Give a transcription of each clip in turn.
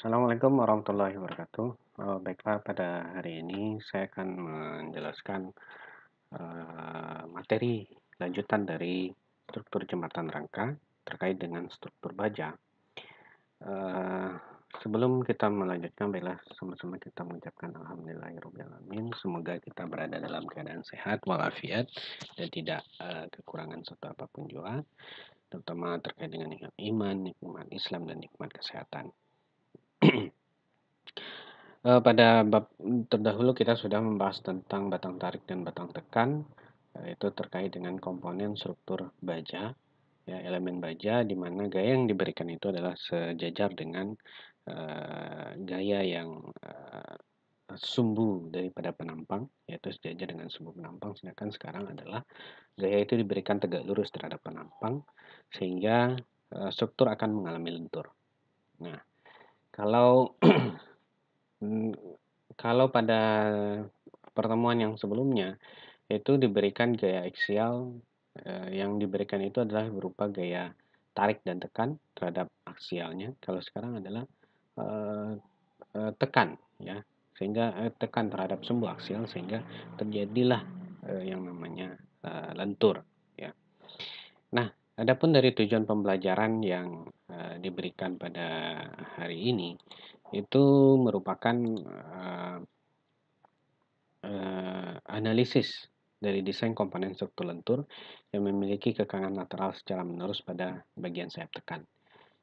Assalamualaikum warahmatullahi wabarakatuh. Baiklah, pada hari ini saya akan menjelaskan materi lanjutan dari struktur jembatan rangka terkait dengan struktur baja. Eh, Sebelum kita melanjutkan, baiklah sama-sama kita mengucapkan alhamdulillahirobbilalamin. Semoga kita berada dalam keadaan sehat walafiat dan tidak kekurangan satu apapun juga, terutama terkait dengan nikmat iman, nikmat Islam, dan nikmat kesehatan. Pada bab terdahulu kita sudah membahas tentang batang tarik dan batang tekan, itu terkait dengan komponen struktur baja, ya, elemen baja di mana gaya yang diberikan itu adalah sejajar dengan gaya yang sumbu daripada penampang, yaitu sejajar dengan sumbu penampang, sedangkan sekarang adalah gaya itu diberikan tegak lurus terhadap penampang, sehingga struktur akan mengalami lentur. Nah, kalau kalau pada pertemuan yang sebelumnya itu diberikan gaya aksial, yang diberikan itu adalah berupa gaya tarik dan tekan terhadap aksialnya. Kalau sekarang adalah eh, tekan, ya, sehingga tekan terhadap sumbu aksial sehingga terjadilah yang namanya lentur, ya. Nah, adapun dari tujuan pembelajaran yang diberikan pada hari ini itu merupakan analisis dari desain komponen struktur lentur yang memiliki kekangan lateral secara menerus pada bagian sayap tekan.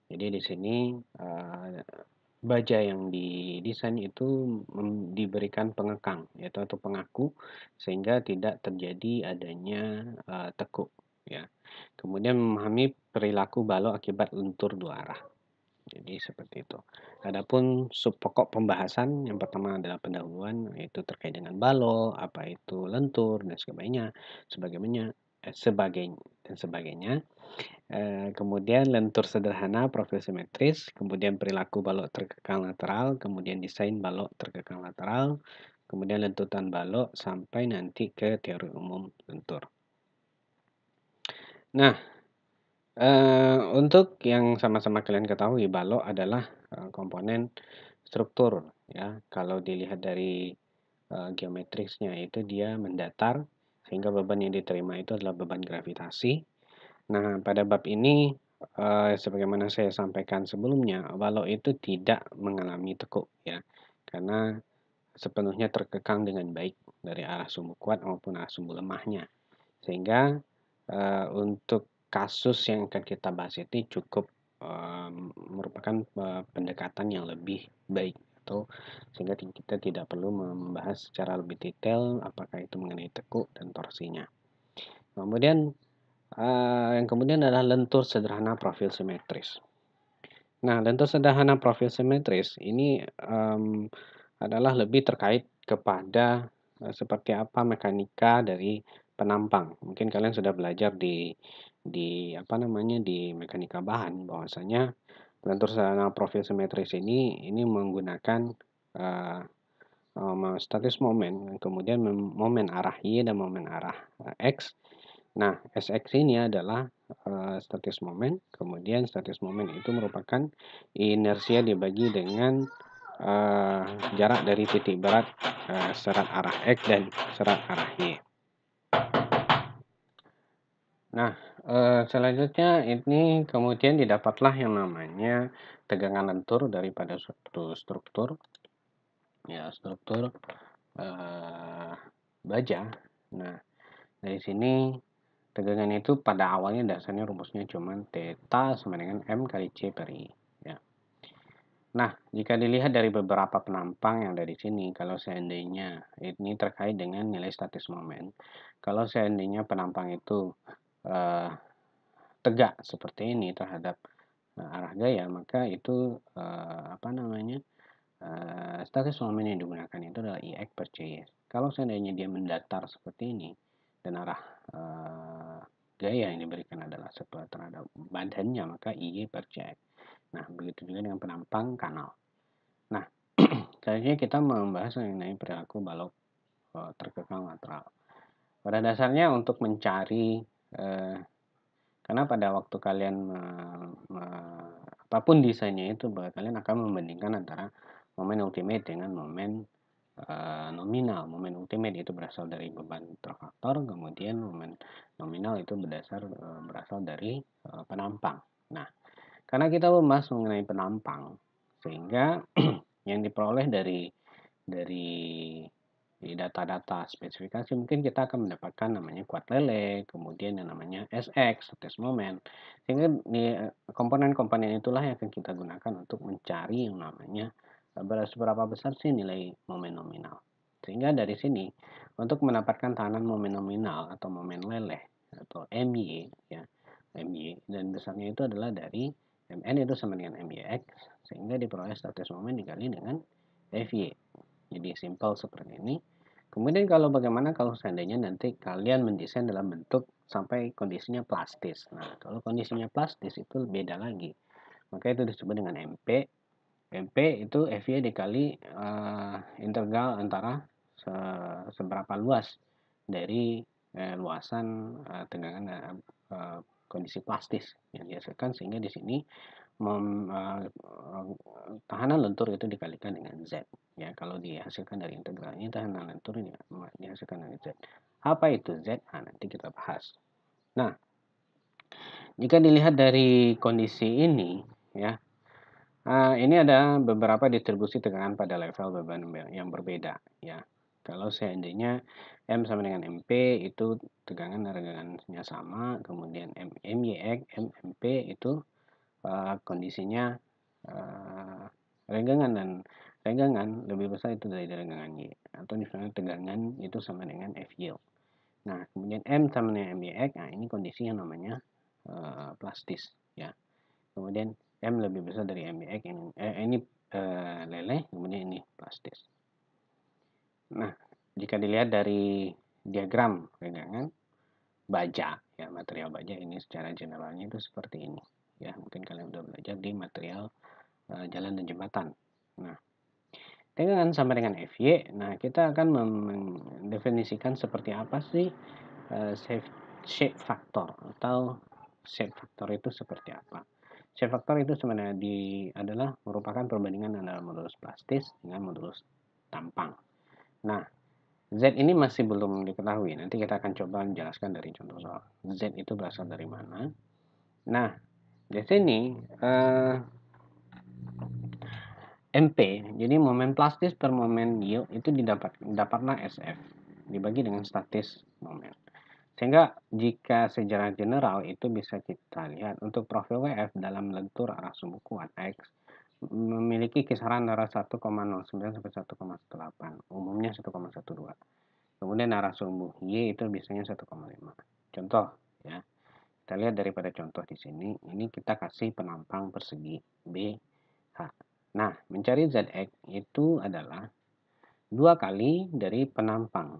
Jadi di sini baja yang didesain itu diberikan pengekang, yaitu atau pengaku, sehingga tidak terjadi adanya tekuk, ya. Kemudian memahami perilaku balok akibat lentur dua arah. Jadi seperti itu. Adapun sub pokok pembahasan yang pertama adalah pendahuluan, yaitu terkait dengan balok, apa itu lentur dan sebagainya, sebagainya, sebagainya. Kemudian lentur sederhana, profil simetris, kemudian perilaku balok terkekang lateral, kemudian desain balok terkekang lateral, kemudian lentutan balok sampai nanti ke teori umum lentur. Nah, untuk yang sama-sama kalian ketahui, balok adalah komponen struktur, ya. Kalau dilihat dari geometrisnya itu dia mendatar sehingga beban yang diterima itu adalah beban gravitasi. Nah, pada bab ini sebagaimana saya sampaikan sebelumnya, balok itu tidak mengalami tekuk, ya. Karena sepenuhnya terkekang dengan baik dari arah sumbu kuat maupun arah sumbu lemahnya. Sehingga untuk kasus yang akan kita bahas ini cukup merupakan pendekatan yang lebih baik, atau sehingga kita tidak perlu membahas secara lebih detail apakah itu mengenai tekuk dan torsinya. Kemudian yang kemudian adalah lentur sederhana profil simetris. Nah, lentur sederhana profil simetris ini adalah lebih terkait kepada seperti apa mekanika dari penampang. Mungkin kalian sudah belajar di apa namanya di mekanika bahan bahwasanya lentur sederhana profil simetris ini menggunakan uh, statis momen, kemudian momen arah Y dan momen arah X. Nah, SX ini adalah statis momen, kemudian statis momen itu merupakan inersia dibagi dengan uh, jarak dari titik berat serat arah X dan serat arah Y. Nah, selanjutnya ini kemudian didapatlah yang namanya tegangan lentur daripada suatu struktur, ya, struktur baja. Nah, dari sini tegangan itu pada awalnya dasarnya rumusnya cuma theta sama dengan M kali C per I. Ya. Nah, jika dilihat dari beberapa penampang yang dari sini, kalau seandainya ini terkait dengan nilai statis momen, kalau seandainya penampang itu eh, tegak seperti ini terhadap arah gaya, maka itu apa namanya statis momen yang digunakan itu adalah IX per CY. Kalau seandainya dia mendatar seperti ini dan arah gaya yang diberikan adalah setelah terhadap badannya, maka IY per CX. Nah, begitu juga dengan penampang kanal. Nah, selanjutnya kita membahas mengenai perilaku balok terkekang lateral. Pada dasarnya untuk mencari karena pada waktu kalian apapun desainnya itu, kalian akan membandingkan antara momen ultimate dengan momen nominal. Momen ultimate itu berasal dari beban terfaktor, kemudian momen nominal itu berasal dari penampang. Nah, karena kita membahas mengenai penampang, sehingga yang diperoleh dari data-data spesifikasi mungkin kita akan mendapatkan namanya kuat lele, kemudian yang namanya SX, test moment. Sehingga di komponen-komponen itulah yang akan kita gunakan untuk mencari yang namanya seberapa besar sih nilai momen nominal. Sehingga dari sini untuk mendapatkan tahanan momen nominal atau momen leleh atau MY ya, MY dan besarnya itu adalah dari MN itu sama dengan MYX sehingga diperoleh status momen dikali dengan FY. Jadi simple seperti ini. Kemudian bagaimana kalau seandainya nanti kalian mendesain dalam bentuk sampai kondisinya plastis. Nah, kalau kondisinya plastis itu beda lagi. Maka itu disebut dengan MP. MP itu FY dikali integral antara seberapa luas dari luasan tegangan kondisi plastis yang dihasilkan, sehingga di sini tahanan lentur itu dikalikan dengan Z. Ya, kalau dihasilkan dari integralnya tahanan lentur ini dihasilkan dengan Z. Apa itu Z? Nah, nanti kita bahas. Nah, jika dilihat dari kondisi ini, ya, ini ada beberapa distribusi tegangan pada level beban yang berbeda. Ya, kalau seandainya M sama dengan MP itu tegangannya sama, kemudian MYX, MP itu kondisinya renggangan lebih besar itu dari renggangan Y, atau misalnya tegangan itu sama dengan FY. Nah, kemudian M sama dengan MYX, nah ini kondisi yang namanya plastis ya. Kemudian M lebih besar dari MYX, ini leleh, kemudian ini plastis. Nah, jika dilihat dari diagram renggangan baja ya, material baja ini secara generalnya itu seperti ini ya. Mungkin kalian sudah belajar di material jalan dan jembatan. Nah, tegangan sama dengan FY. Nah, kita akan mendefinisikan seperti apa sih shape factor, atau shape factor itu seperti apa. Shape factor itu sebenarnya adalah merupakan perbandingan antara modulus plastis dengan modulus tampang. Nah, Z ini masih belum diketahui. Nanti kita akan coba menjelaskan dari contoh soal. Z itu berasal dari mana. Nah, di sini MP, jadi momen plastis per momen yield itu didapatlah SF dibagi dengan statis momen. Sehingga jika secara general itu bisa kita lihat untuk profil WF dalam lentur arah sumbu kuat X memiliki kisaran antara 1,09 sampai 1,18, umumnya 1,12. Kemudian arah sumbu Y itu biasanya 1,5. Contoh ya. Kita lihat daripada contoh di sini, ini kita kasih penampang persegi BH. Nah, mencari ZX itu adalah 2 kali dari penampang,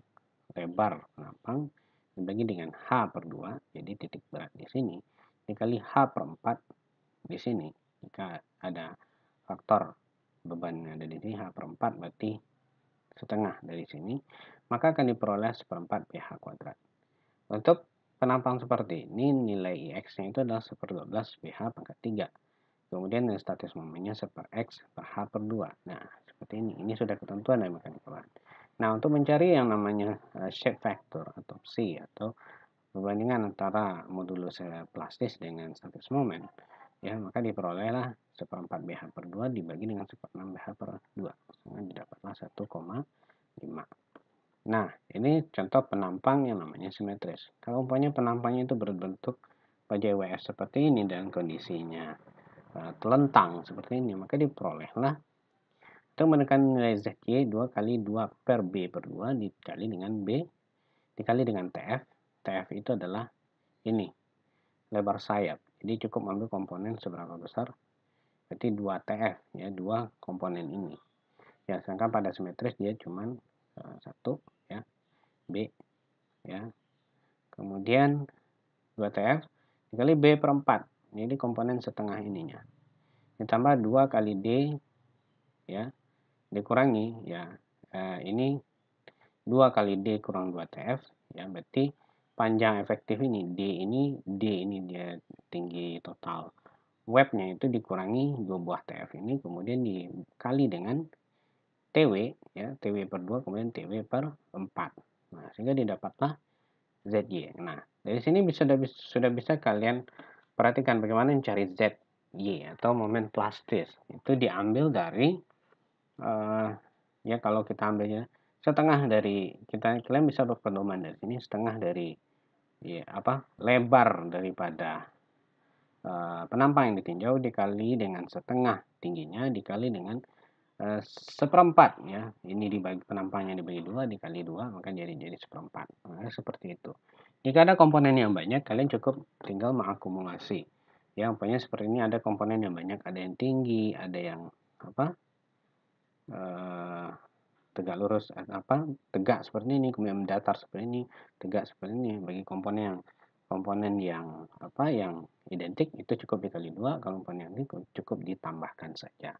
lebar penampang dibagi dengan H per 2, jadi titik berat di sini, dikali H per 4 di sini. Jika ada faktor beban yang ada di sini, H per 4 berarti setengah dari sini, maka akan diperoleh seperempat PH kuadrat. Untuk penampang seperti ini, nilai IX-nya itu adalah 1/12 PH pangkat 3. Kemudian status momennya 1/X per H per 2. Nah, seperti ini. Ini sudah ketentuan dari mekanika bahan. Nah, untuk mencari yang namanya shape factor atau psi atau perbandingan antara modulus plastis dengan status momen, ya, maka diperolehlah 1/4 BH per 2 dibagi dengan 1/6 BH per 2. Sehingga didapatlah 1,5. Nah, ini contoh penampang yang namanya simetris. Kalau umpamanya penampangnya itu berbentuk baja WF seperti ini dan kondisinya telentang seperti ini, maka diperolehlah untuk menekan nilai ZY 2 kali 2 per B per 2 dikali dengan B dikali dengan TF. TF itu adalah ini, lebar sayap. Jadi cukup ambil komponen seberapa besar, berarti 2 TF, ya, 2 komponen ini. Ya, sedangkan pada simetris dia cuma 1, ya, B, ya. Kemudian 2 TF dikali B per 4. Jadi komponen setengah ininya. Ditambah 2 kali D, ya, dikurangi, ya, ini 2 kali D kurang 2 TF, ya, berarti panjang efektif ini D ini dia tinggi total webnya itu dikurangi 2 buah TF ini, kemudian dikali dengan TW, ya, TW per 2, kemudian TW per 4. Nah, sehingga didapatlah ZY. Nah, dari sini sudah bisa kalian perhatikan bagaimana mencari ZY atau momen plastis. Itu diambil dari, ya kalau kita ambilnya setengah dari, kalian bisa berpedoman dari sini, setengah dari, ya, lebar daripada penampang yang ditinjau dikali dengan setengah tingginya dikali dengan seperempat, ya. Ini dibagi, penampangnya dibagi 2 dikali 2 maka jadi seperempat. Nah, seperti itu. Jika ada komponen yang banyak, kalian cukup tinggal mengakumulasi. Ya, umpamanya seperti ini ada komponen yang banyak, ada yang tinggi, ada yang eh, tegak lurus, tegak seperti ini, kemudian mendatar seperti ini, tegak seperti ini. Bagi komponen yang identik itu cukup dikali 2, kalau komponen yang ini cukup ditambahkan saja.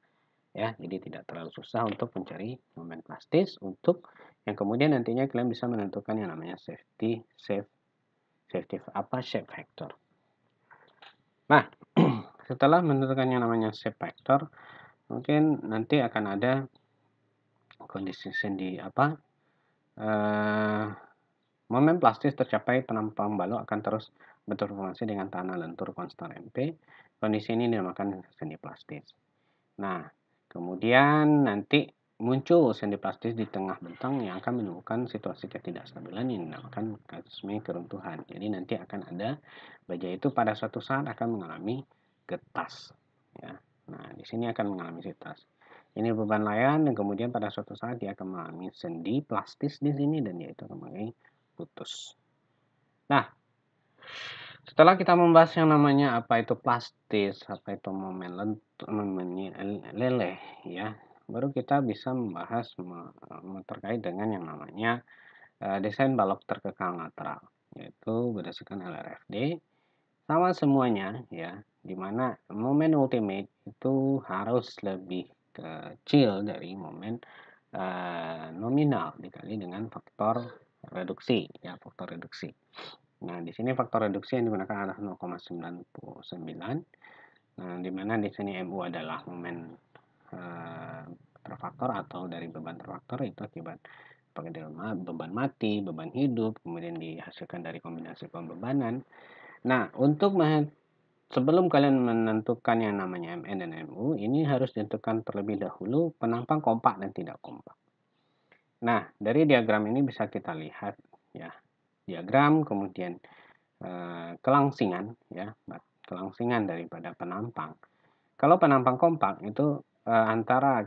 Ya, jadi tidak terlalu susah untuk mencari momen plastis untuk yang kemudian nantinya kalian bisa menentukan yang namanya shape factor. Nah, setelah menentukan yang namanya shape factor, mungkin nanti akan ada kondisi momen plastis tercapai penampang balok akan terus bertransformasi dengan tanah lentur konstan MP. Kondisi ini dinamakan sendi plastis. Nah, kemudian nanti muncul sendi plastis di tengah bentang yang akan menemukan situasi ketidakstabilan yang dinamakan katastrofik keruntuhan. Jadi nanti akan ada baja itu pada suatu saat akan mengalami getas. Ya. Nah, di sini akan mengalami getas. Ini beban layan dan kemudian pada suatu saat dia akan mengalami sendi plastis di sini dan dia itu akan mengalami putus. Nah, setelah kita membahas yang namanya apa itu plastis, apa itu momen leleh, ya, baru kita bisa membahas terkait dengan yang namanya desain balok terkekang lateral, yaitu berdasarkan LRFD sama semuanya, ya, dimana momen ultimate itu harus lebih kecil dari momen nominal dikali dengan faktor reduksi, ya, faktor reduksi. Nah, di sini faktor reduksi yang digunakan adalah 0,99. Nah, di mana di sini MU adalah momen terfaktor atau dari beban terfaktor itu akibat beban mati, beban hidup, kemudian dihasilkan dari kombinasi pembebanan. Nah, sebelum kalian menentukan yang namanya MN dan MU, ini harus ditentukan terlebih dahulu penampang kompak dan tidak kompak. Nah, dari diagram ini bisa kita lihat, ya, diagram kemudian kelangsingan, ya, kelangsingan daripada penampang. Kalau penampang kompak itu antara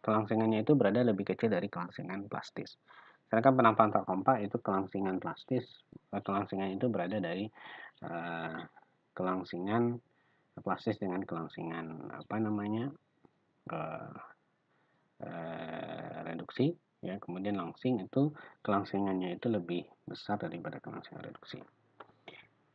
kelangsingannya itu berada lebih kecil dari kelangsingan plastis. Sedangkan penampang tak kompak itu kelangsingan kelangsingan itu berada dari kelangsingan plastis dengan kelangsingan reduksi, ya, kemudian langsing itu kelangsingannya itu lebih besar daripada kelangsingan reduksi.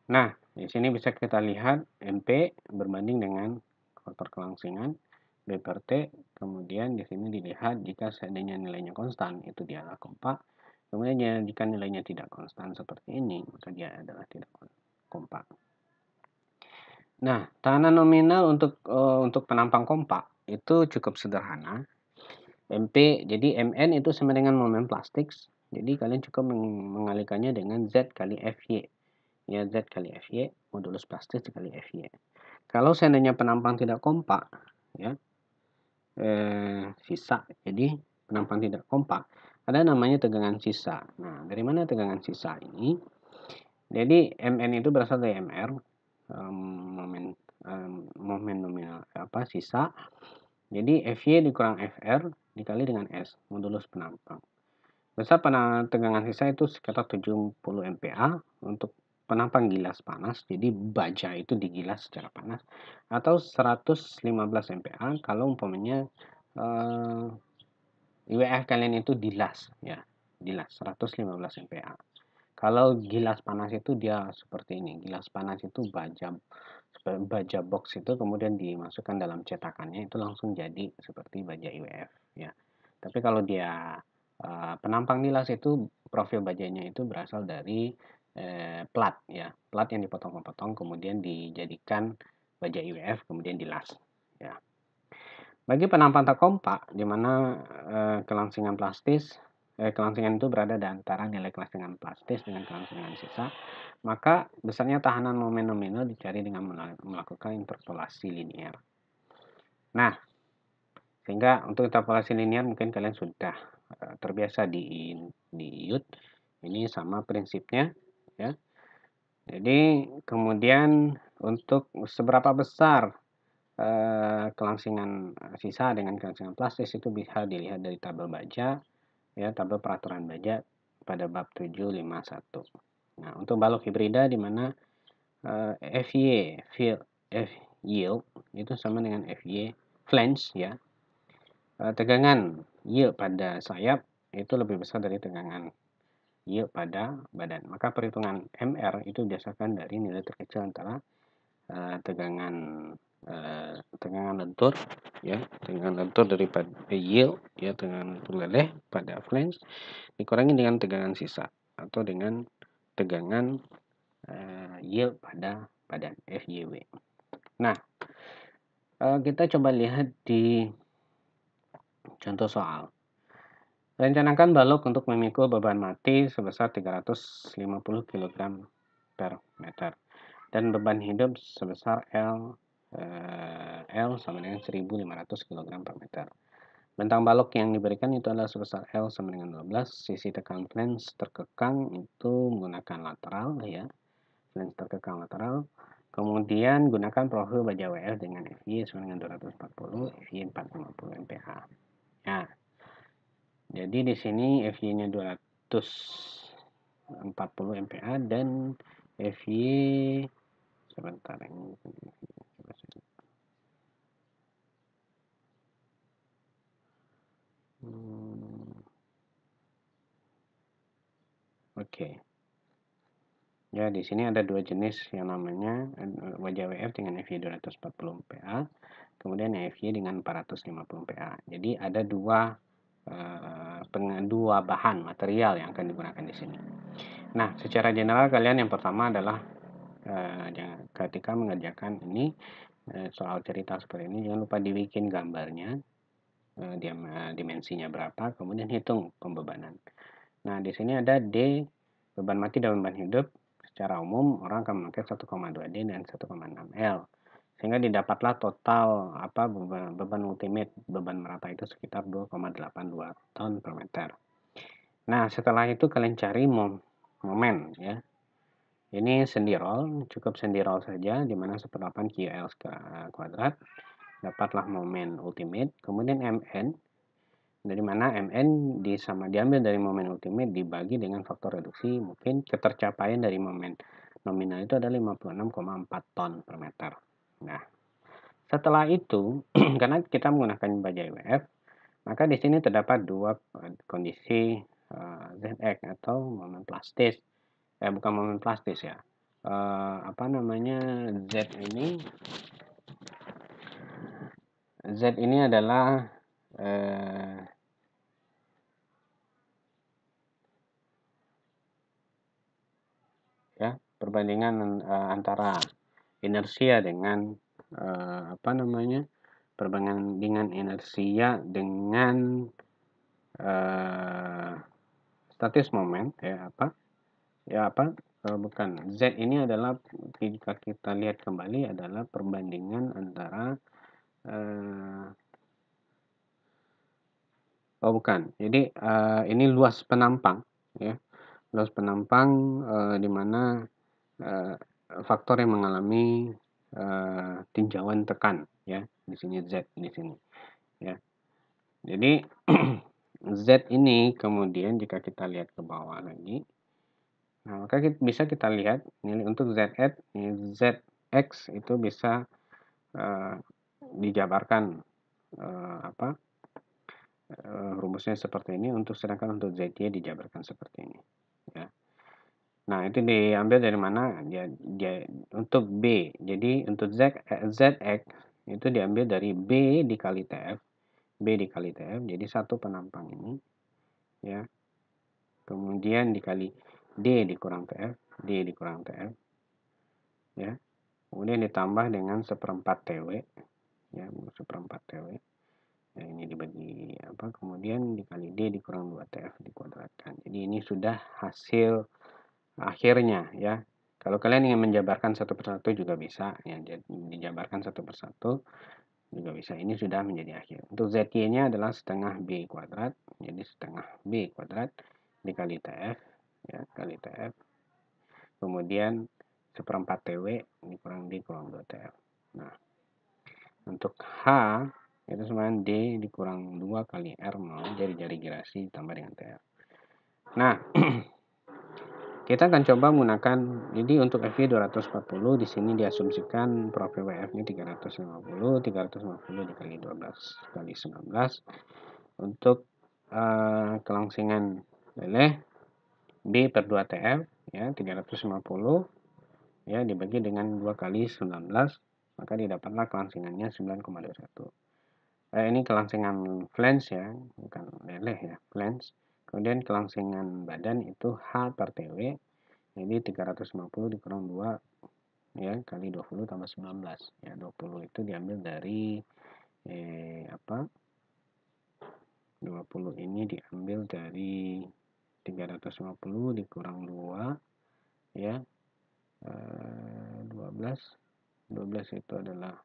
Nah, di sini bisa kita lihat MP berbanding dengan faktor kelangsingan B per T, kemudian di sini dilihat jika seandainya nilainya konstan itu dia adalah kompak, kemudian jika nilainya tidak konstan seperti ini maka dia adalah tidak kompak. Nah, tekanan nominal untuk penampang kompak itu cukup sederhana. MP, jadi MN itu sama dengan momen plastik. Jadi kalian cukup mengalihkannya dengan Z kali FY. Ya, Z kali FY, modulus plastik dikali FY. Kalau seandainya penampang tidak kompak, ya, sisa, jadi penampang tidak kompak, ada namanya tegangan sisa. Nah, dari mana tegangan sisa ini? Jadi MN itu berasal dari MR, momen nominal sisa. Jadi FY dikurang FR dikali dengan S, modulus penampang. Besar tegangan sisa itu sekitar 70 MPa untuk penampang gilas panas, jadi baja itu digilas secara panas, atau 115 MPa kalau umpamanya IWF kalian itu dilas, ya, dilas 115 MPa. Kalau gilas panas itu dia seperti ini, gilas panas itu baja box itu kemudian dimasukkan dalam cetakannya itu langsung jadi seperti baja IWF, ya. Tapi kalau dia penampang gilas itu profil bajanya itu berasal dari plat ya, plat yang dipotong-potong kemudian dijadikan baja IWF kemudian dilas ya. Bagi penampang tak kompak di mana kelangsingan kelangsingan itu berada di antara nilai kelangsingan plastis dengan kelangsingan sisa, maka besarnya tahanan momen nominal dicari dengan melakukan interpolasi linier. Nah, sehingga untuk interpolasi linier mungkin kalian sudah terbiasa di IUT. Ini sama prinsipnya ya. Jadi kemudian untuk seberapa besar kelangsingan sisa dengan kelangsingan plastis itu bisa dilihat dari tabel baja ya, tabel peraturan baja pada bab 751. Nah, untuk balok hibrida di mana FY yield itu sama dengan FY flange ya. Tegangan yield pada sayap itu lebih besar dari tegangan yield pada badan. Maka perhitungan MR itu berdasarkan dari nilai terkecil antara tegangan lentur ya, tegangan lentur daripada yield ya, tegangan lentur leleh pada flange dikurangi dengan tegangan sisa atau dengan tegangan yield pada badan FYW. Nah, kita coba lihat di contoh soal. Rencanakan balok untuk memikul beban mati sebesar 350 kg per meter dan beban hidup sebesar L sama dengan 1.500 kg per meter. Bentang balok yang diberikan itu adalah sebesar L sama dengan 12. Sisi tekan flange terkekang itu menggunakan lateral ya. Flange terkekang lateral. Kemudian gunakan profil baja WF dengan FY sama dengan 240, FY 450 MPa. Ya. Jadi di sini FY-nya 240 MPa dan FY sebentar ini. Oke. Ya, di sini ada dua jenis yang namanya baja WF dengan FY 240 MPa, kemudian FY dengan 450 MPa. Jadi ada dua bahan material yang akan digunakan di sini. Nah, secara general kalian yang pertama adalah ketika mengerjakan ini soal cerita seperti ini jangan lupa dibikin gambarnya, dimensinya berapa, kemudian hitung pembebanan. Nah, di sini ada D, beban mati dan beban hidup. Secara umum orang akan memakai 1,2 D dan 1,6 L. Sehingga didapatlah total beban ultimate, beban merata itu sekitar 2,82 ton per meter. Nah, setelah itu kalian cari momen ya. Ini sendirol, cukup sendirol saja di mana 1/8 QL kuadrat. Dapatlah momen ultimate, kemudian MN dari mana MN diambil dari momen ultimate dibagi dengan faktor reduksi, mungkin ketercapaian dari momen nominal itu adalah 56,4 ton per meter. Nah, setelah itu karena kita menggunakan baja IWF, maka di sini terdapat dua kondisi ZX atau momen plastis. Bukan momen plastis ya. Z ini adalah perbandingan antara inersia dengan perbandingan inersia dengan statis momen bukan. Z ini adalah jika kita lihat kembali adalah perbandingan antara bukan. Jadi ini luas penampang ya. Luas penampang di mana faktor yang mengalami tinjauan tekan ya. Di sini Z di sini ya. Jadi Z ini kemudian jika kita lihat ke bawah lagi, nah maka bisa kita lihat nilai untuk ZX itu bisa dijabarkan rumusnya seperti ini, sedangkan untuk ZY dijabarkan seperti ini ya. Nah, itu diambil dari mana? Untuk B. Jadi untuk ZX itu diambil dari B dikali TF. B dikali TF. Jadi satu penampang ini ya. Kemudian dikali D dikurang TF. D dikurang TF, ya. Kemudian ditambah dengan 1/4 TW, ya, 1/4 TW. Nah, ini dibagi apa? Kemudian dikali D dikurang 2TF dikuadratkan. Jadi ini sudah hasil akhirnya, ya. Kalau kalian ingin menjabarkan satu persatu juga bisa, ya, dijabarkan satu persatu juga bisa. Ini sudah menjadi akhir. Untuk ZY-nya adalah setengah B kuadrat, jadi setengah B kuadrat dikali TF, ya, kali TF. Kemudian 1/4 TW dikurang D kurang 2TF. Nah, untuk H itu sama D dikurang 2 kali R0 jari-jari gerasi ditambah dengan TF. Nah, kita akan coba menggunakan, jadi untuk FY 240 di sini diasumsikan profil WF-nya 350 dikali 12 kali 19 untuk kelangsingan leleh B per 2 TF, ya, 350 ya dibagi dengan 2 kali 19, maka didapatlah kelangsingannya 9,21. Ini kelangsingan flange, ya, bukan leleh, ya, flange. Kemudian kelangsingan badan itu H per TW, jadi 350 dikurang 2, ya, kali 20 tambah 19. Ya, 20 itu diambil dari 20 ini diambil dari 350 dikurang 2, ya, 12 itu adalah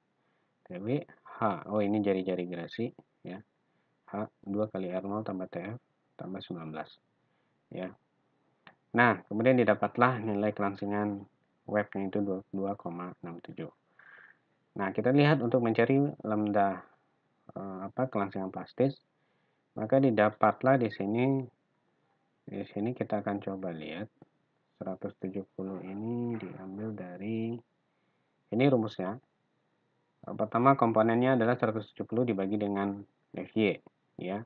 TW H. Oh, ini jari-jari gerasi, ya. H 2 kali R0 tambah TF tambah 19, ya. Nah, kemudian didapatlah nilai kelangsingan webnya itu 22,67. Nah, kita lihat untuk mencari lambda kelangsingan plastis, maka didapatlah di sini kita akan coba lihat 170 ini diambil dari ini rumusnya. Pertama komponennya adalah 170 dibagi dengan FY, ya.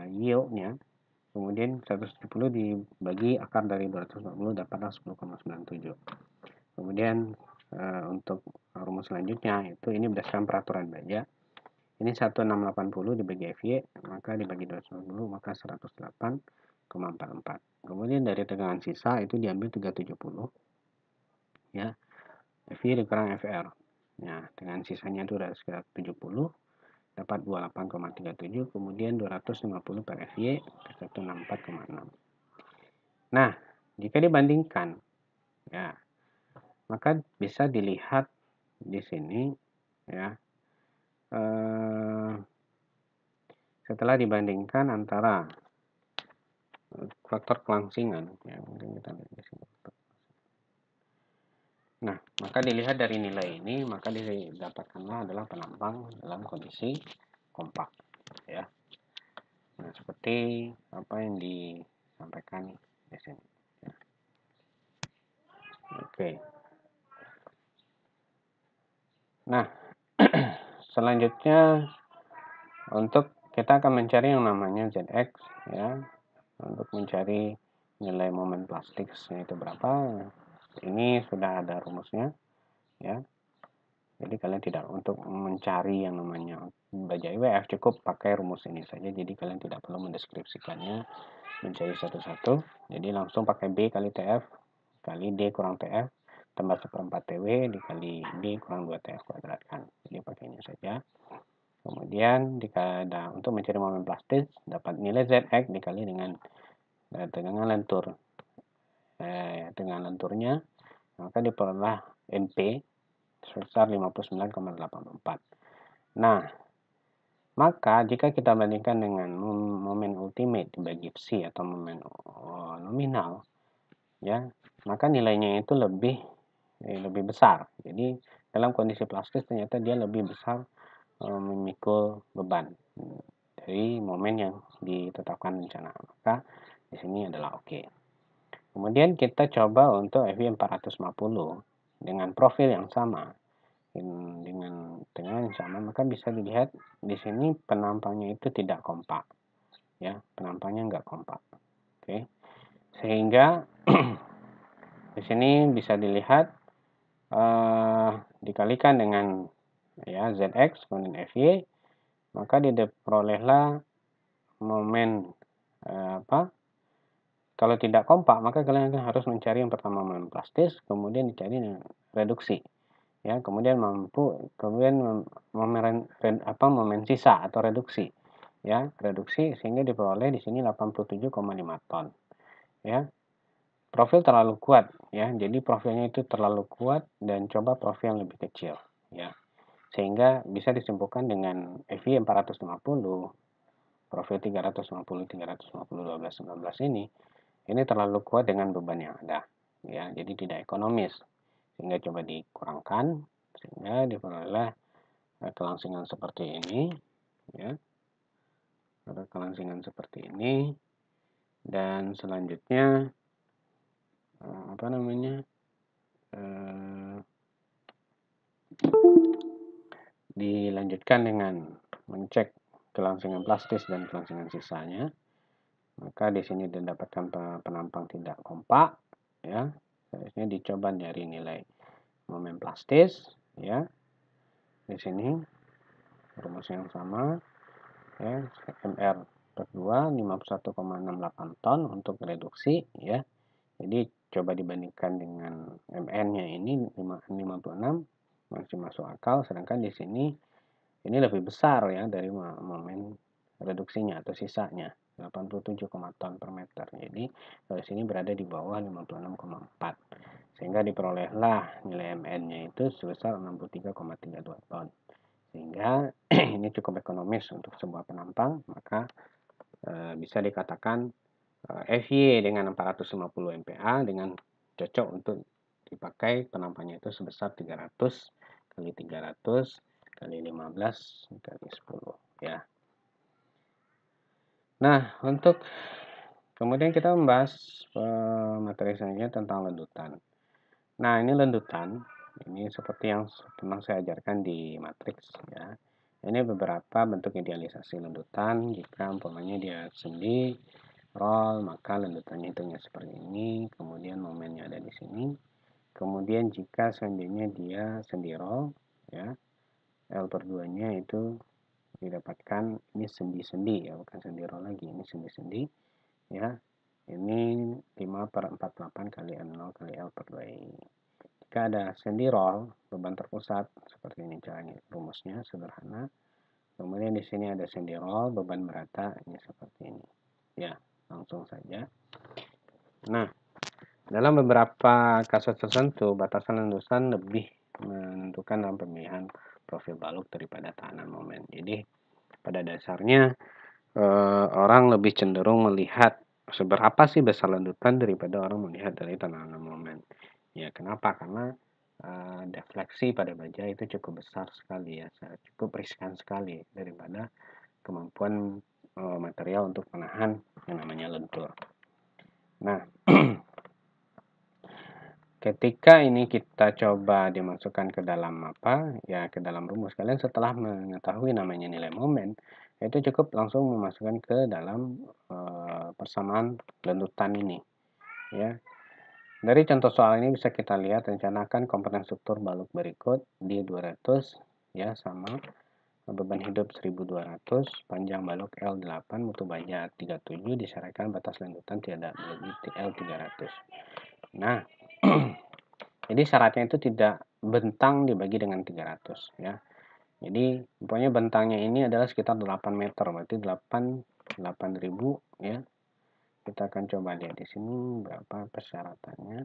Yieldnya, kemudian 170 dibagi akar dari 240 dapatlah 10,97. Kemudian untuk rumus selanjutnya itu ini berdasarkan peraturan baja. Ini 1680 dibagi FY, maka dibagi 240 maka 108,44. Kemudian dari tegangan sisa itu diambil 370, ya. FY dikurang FR. Ya, dengan sisanya itu udah sekitar 70, dapat 28,37, kemudian 250 per FY 164,6. Nah, jika dibandingkan, ya, maka bisa dilihat di sini, ya, setelah dibandingkan antara faktor kelangsingan, ya, mungkin kita lihat di sini. Nah, maka dilihat dari nilai ini, maka didapatkanlah adalah penampang dalam kondisi kompak, ya. Nah, seperti apa yang disampaikan di sini, ya. Oke. Nah, selanjutnya untuk kita akan mencari yang namanya ZX, ya, untuk mencari nilai momen plastiknya itu berapa. Ini sudah ada rumusnya, ya. Jadi kalian tidak untuk mencari yang namanya baja IWF cukup pakai rumus ini saja. Jadi kalian tidak perlu mendeskripsikannya, mencari satu-satu. Jadi langsung pakai B kali TF kali D kurang TF tambah 1/4 TW dikali D kurang 2 TF kuadratkan. Jadi pakai ini saja. Kemudian untuk mencari momen plastis dapat nilai ZX dikali dengan tegangan lentur. Dengan lenturnya maka diperoleh MP sebesar 59,84. Nah, maka jika kita bandingkan dengan momen ultimate dibagi psi atau momen nominal, ya, maka nilainya itu lebih besar. Jadi dalam kondisi plastis ternyata dia lebih besar memikul beban dari momen yang ditetapkan rencana. Maka di sini adalah oke. Kemudian kita coba untuk FY 450 dengan profil yang sama, dengan yang sama, maka bisa dilihat di sini penampangnya itu tidak kompak, ya, penampangnya enggak kompak. Oke. Sehingga di sini bisa dilihat dikalikan dengan, ya, ZX kemudian FY, maka diperolehlah momen Kalau tidak kompak, maka kalian harus mencari yang pertama momen plastis, kemudian dicari reduksi, ya, kemudian momen sisa atau reduksi, ya, reduksi sehingga diperoleh di sini 87,5 ton, ya. Profil terlalu kuat, ya, jadi profilnya itu terlalu kuat dan coba profil yang lebih kecil, ya. Sehingga bisa disimpulkan dengan EV 450, profil 350, 350, 12, 19 ini terlalu kuat dengan beban yang ada, ya, jadi tidak ekonomis, sehingga coba dikurangkan, sehingga diperoleh kelangsingan seperti ini, ya, ada kelangsingan seperti ini, dan selanjutnya dilanjutkan dengan mengecek kelangsingan plastis dan kelangsingan sisanya. Maka di sini didapatkan penampang tidak kompak, ya. Selanjutnya dicoba dari nilai momen plastis, ya. Di sini rumus yang sama, ya, MR per 2 51,68 ton untuk reduksi, ya. Jadi coba dibandingkan dengan MN-nya ini 56 masih masuk akal, sedangkan di sini ini lebih besar, ya, dari momen reduksinya atau sisanya 87, ton per meter. Jadi di sini berada di bawah 56,4, sehingga diperolehlah nilai MN-nya itu sebesar 63,32 ton. Sehingga ini cukup ekonomis untuk sebuah penampang, maka bisa dikatakan FY dengan 450 MPa dengan cocok untuk dipakai penampangnya itu sebesar 300 kali 300 kali 15 kali 10, ya. Nah, untuk kemudian kita membahas materi selanjutnya tentang lendutan. Nah, ini lendutan, ini seperti yang pernah saya ajarkan di matriks, ya. Ini beberapa bentuk idealisasi lendutan. Jika umpamanya dia sendi roll, maka lendutannya hitungnya seperti ini, kemudian momennya ada di sini. Kemudian jika seandainya dia sendi roll, ya, L per 2-nya itu didapatkan ini sendi-sendi, ya, bukan sendi roll lagi, ini sendi-sendi, ya. Ini 5 per 48 kali M0 kali L per 2 ini. Jika ada sendi roll, beban terpusat, seperti ini caranya, rumusnya sederhana. Kemudian di sini ada sendi roll, beban merata, ini seperti ini. Ya, langsung saja. Nah, dalam beberapa kasus tertentu, batasan lendusan lebih menentukan dalam pemilihan profil balok daripada tahanan momen. Jadi, pada dasarnya orang lebih cenderung melihat seberapa sih besar lendutan daripada orang melihat dari tahanan momen. Ya, kenapa? Karena defleksi pada baja itu cukup besar sekali, ya, cukup riskan sekali daripada kemampuan material untuk menahan yang namanya lentur. Nah, ketika ini kita coba dimasukkan ke dalam ke dalam rumus, kalian setelah mengetahui namanya nilai momen, itu cukup langsung memasukkan ke dalam persamaan lendutan ini, ya. Dari contoh soal ini bisa kita lihat, rencanakan komponen struktur balok berikut di 200, ya, sama beban hidup 1200, panjang balok L8, mutu baja 37, disyaratkan batas lendutan tidak melebihi L300. Nah, jadi syaratnya itu tidak bentang dibagi dengan 300, ya. Jadi pokoknya bentangnya ini adalah sekitar 8 meter, berarti 8.000, ya. Kita akan coba lihat di sini berapa persyaratannya,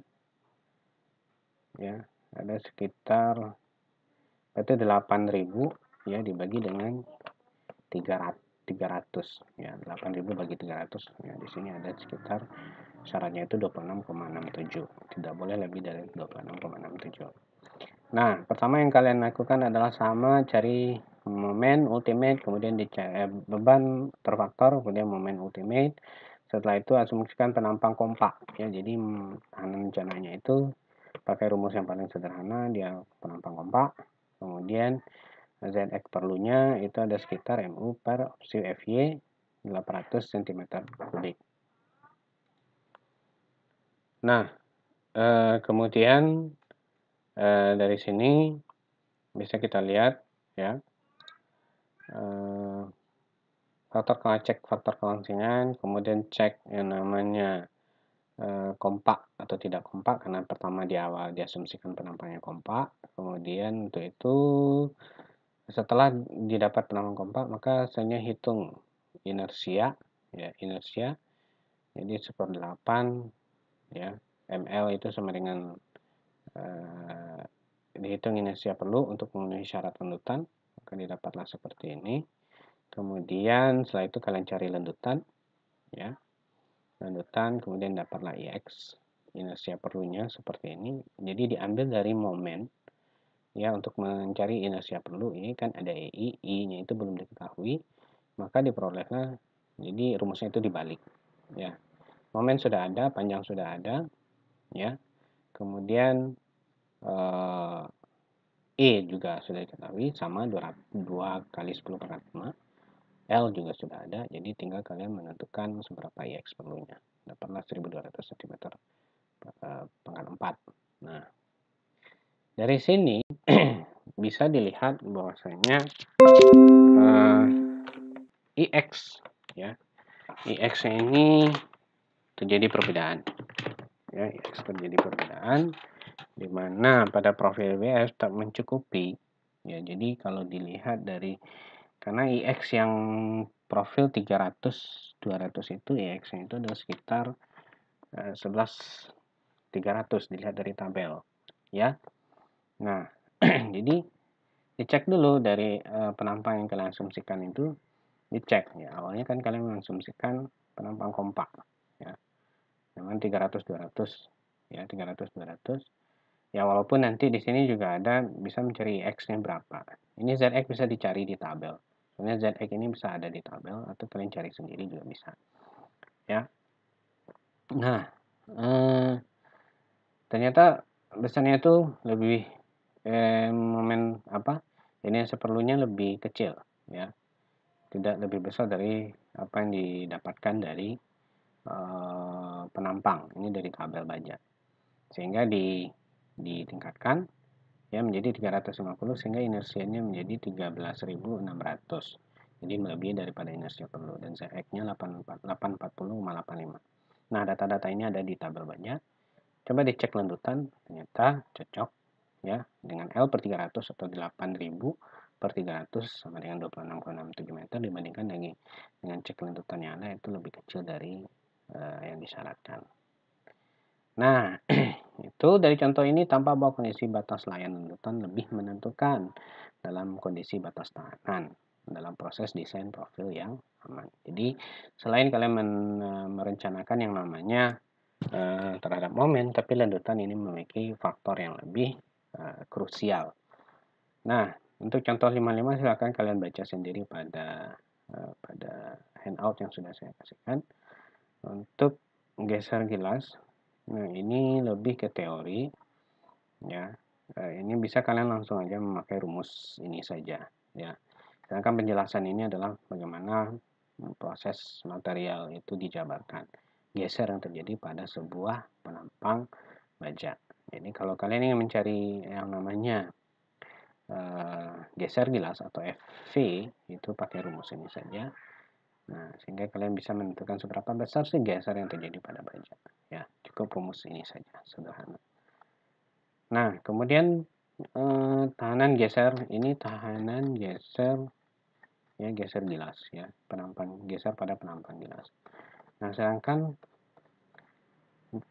ya. Ada sekitar berarti 8.000, ya, dibagi dengan 300, ya. 8.000 bagi 300, ya. Di sini ada sekitar syaratnya itu 26,67, tidak boleh lebih dari 26,67. Nah, pertama yang kalian lakukan adalah cari momen ultimate, kemudian dicari beban terfaktor, kemudian momen ultimate. Setelah itu asumsikan penampang kompak, ya. Jadi rencananya itu pakai rumus yang paling sederhana, dia penampang kompak. Kemudian ZX perlunya itu ada sekitar MU per opsi FY 800 cm3. Nah, kemudian dari sini bisa kita lihat, ya, cek faktor kelangsingan, kemudian cek yang namanya kompak atau tidak kompak, karena pertama di awal diasumsikan penampangnya kompak, kemudian untuk itu setelah didapat penampang kompak maka saya hitung inersia, ya inersia, jadi 1/8 ya ml itu sama dengan dihitung inersia perlu untuk memenuhi syarat lendutan, maka didapatlah seperti ini. Kemudian setelah itu kalian cari lendutan, ya lendutan, kemudian dapatlah IX, inersia perlunya seperti ini. Jadi diambil dari momen, ya untuk mencari inersia perlu ini kan ada EI, I-nya itu belum diketahui, maka diperolehlah, jadi rumusnya itu dibalik, ya. Momen sudah ada, panjang sudah ada, ya. Kemudian E juga sudah diketahui sama 2 kali 10 per 5. L juga sudah ada, jadi tinggal kalian menentukan seberapa IX perlunya. Dapatlah 1200 cm pangkat 4. Nah, dari sini bisa dilihat bahwasanya IX, ya, IX ini terjadi perbedaan, ya, IX terjadi perbedaan di mana pada profil WF tak mencukupi, ya. Jadi kalau dilihat dari, karena IX yang profil 300 200 itu IX-nya itu adalah sekitar 11.300 dilihat dari tabel, ya. Nah, jadi dicek dulu dari penampang yang kalian asumsikan itu, dicek ya. Awalnya kan kalian mengasumsikan penampang kompak, ya. Dengan 300 200, ya 300 200. Ya walaupun nanti di sini juga ada bisa mencari X-nya berapa. Ini ZX bisa dicari di tabel. Soalnya ZX ini bisa ada di tabel atau kalian cari sendiri juga bisa. Ya. Nah, ternyata besarnya itu lebih momen apa? Ini seperlunya lebih kecil, ya. Tidak lebih besar dari apa yang didapatkan dari penampang. Ini dari tabel baja. Sehingga ditingkatkan ya menjadi 350 sehingga inersianya menjadi 13.600. Jadi melebihi daripada inersia perlu dan ZX-nya 840,85. Nah, data-data ini ada di tabel baja. Coba dicek lendutan, ternyata cocok ya dengan L per 300 atau 8.000 per 300 sama dengan 26,67 meter dibandingkan dengan cek lendutan yang ada itu lebih kecil dari yang disyaratkan. Nah, itu dari contoh ini tampak bahwa kondisi batas layan lendutan lebih menentukan dalam kondisi batas tahanan dalam proses desain profil yang aman. Jadi, selain kalian merencanakan yang namanya terhadap momen, tapi lendutan ini memiliki faktor yang lebih krusial. Nah, untuk contoh 55 silakan kalian baca sendiri pada handout yang sudah saya kasihkan. Untuk geser gilas, nah ini lebih ke teori, ya. Ini bisa kalian langsung aja memakai rumus ini saja, ya. Sedangkan penjelasan ini adalah bagaimana proses material itu dijabarkan, geser yang terjadi pada sebuah penampang baja. Jadi kalau kalian ingin mencari yang namanya geser gilas atau FV itu pakai rumus ini saja. Nah, sehingga kalian bisa menentukan seberapa besar sih geser yang terjadi pada baja. Ya, cukup rumus ini saja, sederhana. Nah, kemudian tahanan geser ini tahanan geser ya geser gilas ya, penampang geser pada penampang gilas. Nah, sedangkan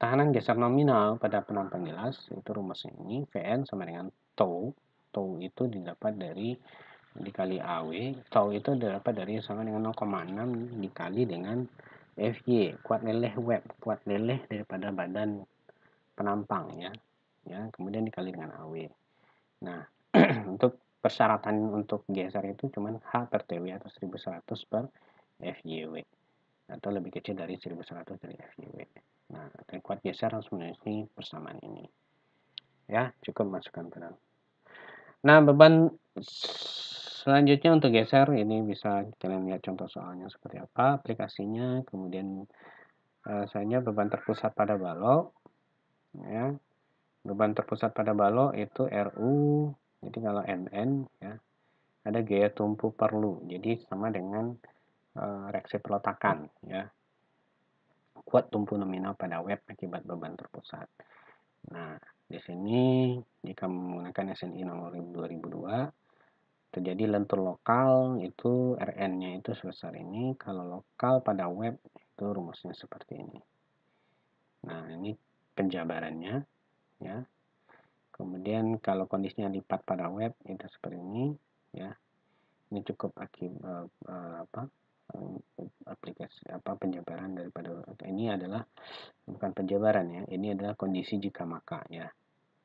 tahanan geser nominal pada penampang gilas itu rumusnya ini Vn sama dengan tau. Tau itu didapat dari dikali AW, tau itu didapat dari sama dengan 0,6 dikali dengan FY, kuat leleh web, kuat leleh daripada badan penampang ya. Ya, kemudian dikali dengan AW. Nah, untuk persyaratan untuk geser itu cuman H per TW atau 1100 per FYW atau lebih kecil dari 1100 dari FYW. Nah, kuat geser harus memiliki persamaan ini. Ya, cukup masukkan ke dalam. Nah, beban selanjutnya untuk geser ini bisa kalian lihat contoh soalnya seperti apa aplikasinya. Kemudian saja beban terpusat pada balok, ya. Beban terpusat pada balok itu RU. Jadi kalau MN ya ada gaya tumpu perlu. Jadi sama dengan reaksi peletakan ya. kuat tumpu nominal pada web akibat beban terpusat. Nah, di sini jika menggunakan SNI nomor 2002 terjadi lentur lokal itu RN-nya itu sebesar ini, kalau lokal pada web itu rumusnya seperti ini. Nah, ini penjabarannya ya. Kemudian kalau kondisinya lipat pada web itu seperti ini ya. Ini cukup aplikasi penjabaran daripada ini adalah bukan penjabaran ya. Ini adalah kondisi jika maka ya.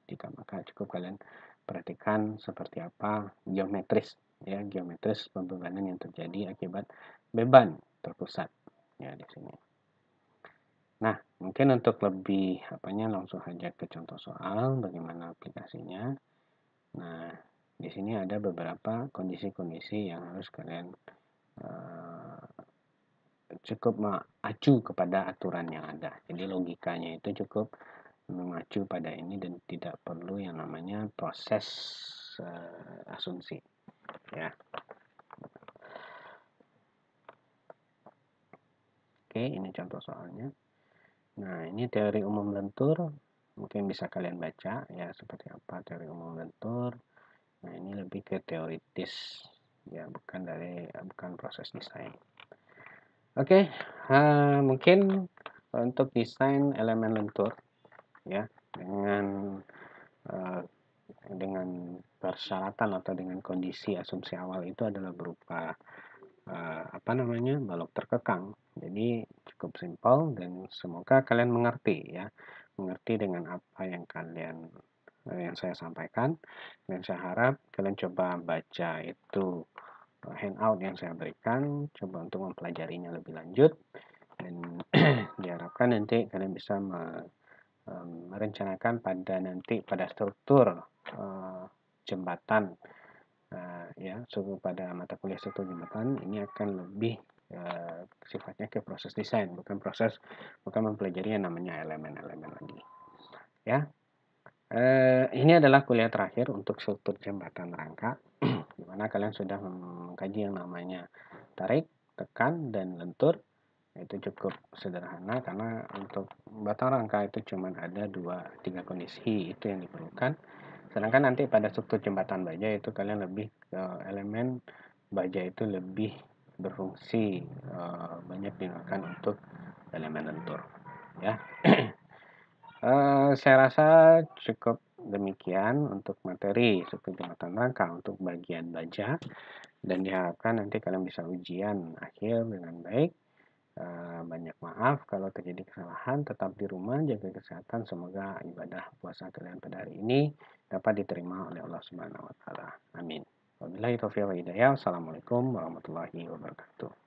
Jika maka cukup kalian perhatikan seperti apa geometris ya, geometris pembebanan yang terjadi akibat beban terpusat ya di sini. Nah, mungkin untuk lebih langsung saja ke contoh soal bagaimana aplikasinya. Nah, di sini ada beberapa kondisi-kondisi yang harus kalian cukup mengacu kepada aturan yang ada. Jadi logikanya itu cukup mengacu pada ini dan tidak perlu yang namanya proses asumsi ya. Oke, ini contoh soalnya. Nah, ini teori umum lentur, mungkin bisa kalian baca ya seperti apa teori umum lentur. Nah, ini lebih ke teoritis ya, bukan proses desain. Oke, mungkin untuk desain elemen lentur ya dengan persyaratan atau dengan kondisi asumsi awal itu adalah berupa balok terkekang. Jadi cukup simpel dan semoga kalian mengerti ya, mengerti dengan apa yang saya sampaikan, dan saya harap kalian coba baca itu handout yang saya berikan, coba untuk mempelajarinya lebih lanjut, dan diharapkan nanti kalian bisa merencanakan pada struktur jembatan ya, pada mata kuliah struktur jembatan ini akan lebih sifatnya ke proses desain, bukan mempelajari yang namanya elemen-elemen lagi ya. Ini adalah kuliah terakhir untuk struktur jembatan rangka di mana kalian sudah mengkaji yang namanya tarik, tekan, dan lentur. Itu cukup sederhana karena untuk batang rangka itu cuma ada 2-3 kondisi itu yang diperlukan. Sedangkan nanti pada struktur jembatan baja itu kalian lebih ke elemen baja itu lebih berfungsi banyak digunakan untuk elemen lentur ya. Saya rasa cukup demikian untuk materi struktur jembatan rangka untuk bagian baja, dan diharapkan nanti kalian bisa ujian akhir dengan baik. Banyak maaf kalau terjadi kesalahan, tetap di rumah, jaga kesehatan, semoga ibadah puasa kalian pada hari ini dapat diterima oleh Allah Subhanahu wa taala. Amin. Wabillahi taufiq wal hidayah. Wassalamualaikum warahmatullahi wabarakatuh.